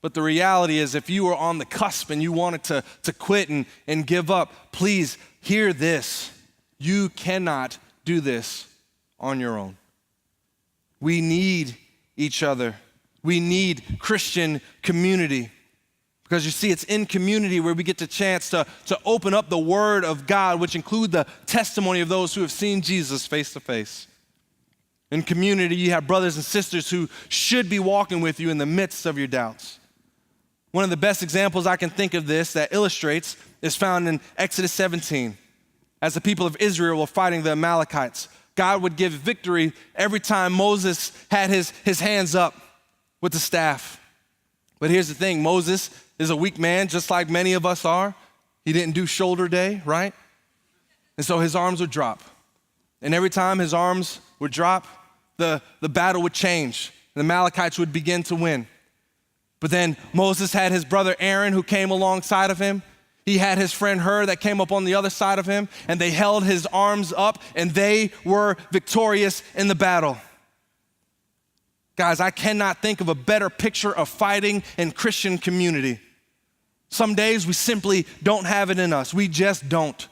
But the reality is, if you are on the cusp and you wanted to quit and give up, please hear this. You cannot do this on your own. We need each other. We need Christian community. Because you see, it's in community where we get the chance to open up the Word of God, which include the testimony of those who have seen Jesus face to face. In community, you have brothers and sisters who should be walking with you in the midst of your doubts. One of the best examples I can think of this that illustrates is found in Exodus 17. As the people of Israel were fighting the Amalekites, God would give victory every time Moses had his hands up with the staff. But here's the thing, Moses is a weak man, just like many of us are. He didn't do shoulder day, right? And so his arms would drop. And every time his arms would drop, the battle would change. The Amalekites would begin to win. But then Moses had his brother Aaron who came alongside of him. He had his friend Hur that came up on the other side of him, and they held his arms up, and they were victorious in the battle. Guys, I cannot think of a better picture of fighting in Christian community. Some days we simply don't have it in us. We just don't.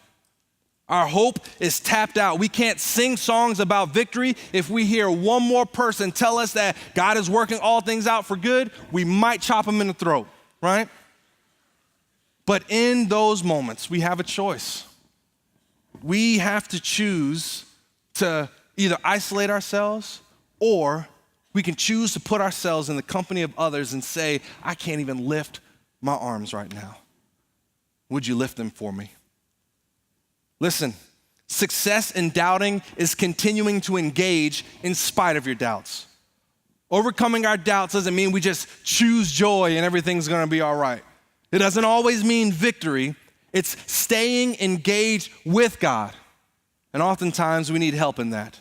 Our hope is tapped out. We can't sing songs about victory. If we hear one more person tell us that God is working all things out for good, we might chop him in the throat, right? But in those moments, we have a choice. We have to choose to either isolate ourselves, or we can choose to put ourselves in the company of others and say, I can't even lift my arms right now. Would you lift them for me? Listen, success in doubting is continuing to engage in spite of your doubts. Overcoming our doubts doesn't mean we just choose joy and everything's gonna be all right. It doesn't always mean victory. It's staying engaged with God. And oftentimes we need help in that.